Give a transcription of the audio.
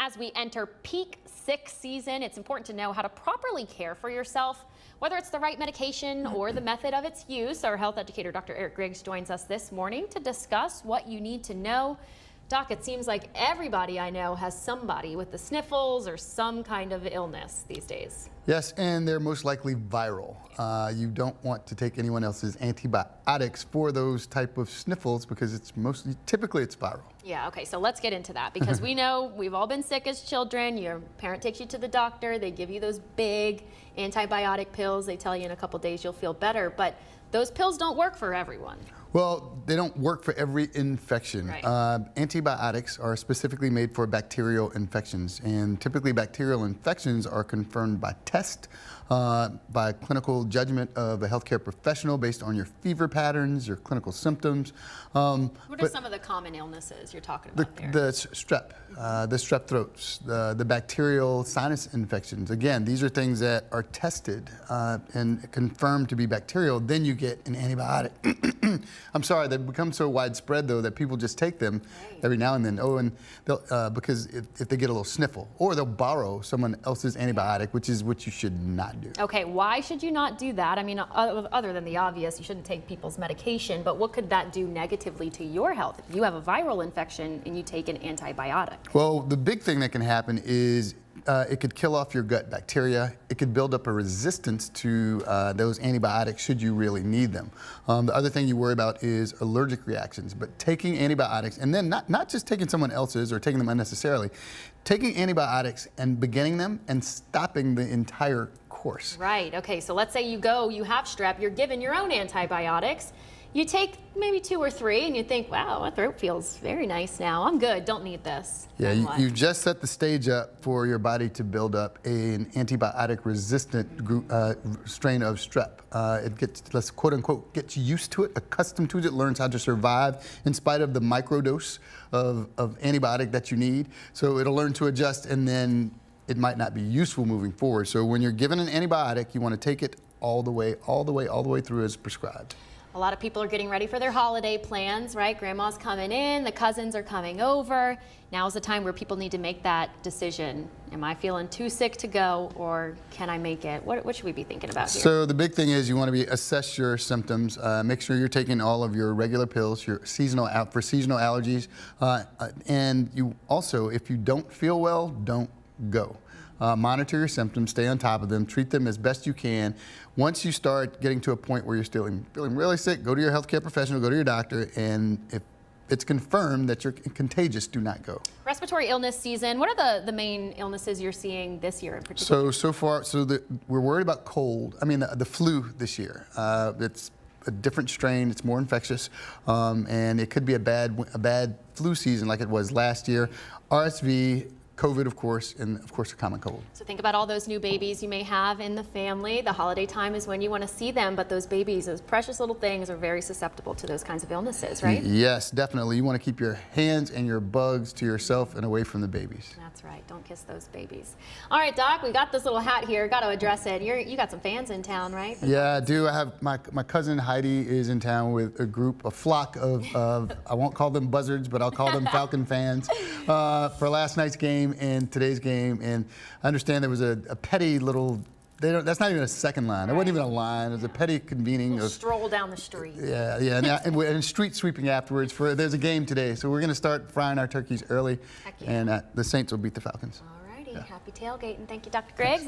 As we enter peak sick season, it's important to know how to properly care for yourself, whether it's the right medication or the method of its use. Our health educator, Dr. Griggs, joins us this morning to discuss what you need to know. Doc, it seems like everybody I know has somebody with the sniffles or some kind of illness these days. Yes, and they're most likely viral. You don't want to take anyone else's antibiotics for those type of sniffles because typically it's viral. Yeah, okay, so let's get into that because we know we've all been sick as children. Your parent takes you to the doctor, they give you those big antibiotic pills. They tell you in a couple days you'll feel better, but those pills don't work for everyone. Well, they don't work for every infection. Right. Antibiotics are specifically made for bacterial infections, and typically bacterial infections are confirmed by test, by clinical judgment of a healthcare professional based on your fever patterns, your clinical symptoms. What are some of the common illnesses you're talking about there? The strep throats, the bacterial sinus infections. Again, these are things that are tested and confirmed to be bacterial. Then you get an antibiotic. I'm sorry, they've become so widespread though that people just take them every now and then. Oh, and they'll, because if they get a little sniffle, or they'll borrow someone else's antibiotic, which is what you should not do. Okay, why should you not do that? I mean, other than the obvious, you shouldn't take people's medication, but what could that do negatively to your health if you have a viral infection and you take an antibiotic? Well, the big thing that can happen is it could kill off your gut bacteria. It could build up a resistance to those antibiotics should you really need them. The other thing you worry about is allergic reactions, but taking antibiotics, and then not just taking someone else's or taking them unnecessarily, taking antibiotics and beginning them and stopping the entire course. Right, okay, so let's say you have strep, you're given your own antibiotics. You take maybe 2 or 3 and you think, wow, my throat feels very nice now. I'm good, don't need this. Yeah, you've just set the stage up for your body to build up an antibiotic-resistant strain of strep. It gets, let's quote unquote, gets used to it, accustomed to it, learns how to survive in spite of the microdose of antibiotic that you need. So it'll learn to adjust, and then it might not be useful moving forward. So when you're given an antibiotic, you want to take it all the way through as prescribed. A lot of people are getting ready for their holiday plans, right? Grandma's coming in, the cousins are coming over. Now's the time where people need to make that decision. Am I feeling too sick to go, or can I make it? What should we be thinking about here? So the big thing is you want to assess your symptoms. Make sure you're taking all of your regular pills, your seasonal allergies, and you also, if you don't feel well, don't go. Monitor your symptoms, stay on top of them, treat them as best you can. Once you start getting to a point where you're still feeling really sick, go to your healthcare professional, go to your doctor, and if it's confirmed that you're contagious, do not go. Respiratory illness season, what are the main illnesses you're seeing this year in particular? So far, we're worried about the flu this year. It's a different strain, it's more infectious, and it could be a bad flu season like it was last year. RSV, COVID, of course, and of course a common cold. So think about all those new babies you may have in the family. The holiday time is when you want to see them, but those babies, those precious little things, are very susceptible to those kinds of illnesses, right? Yes, definitely. You want to keep your hands and your bugs to yourself and away from the babies. That's right. Don't kiss those babies. All right, Doc, we got this little hat here. Got to address it. You got some fans in town, right? Yeah, I do. I have my cousin Heidi is in town with a flock of I won't call them buzzards, but I'll call them Falcon fans for last night's game and today's game. And I understand there was a petty little, that's not even a second line. It wasn't even a line. It was a petty convening. A stroll down the street. Yeah. And street sweeping afterwards. There's a game today. So we're going to start frying our turkeys early. Heck yeah. And the Saints will beat the Falcons. All righty. Yeah. Happy tailgating. Thank you, Dr. Griggs.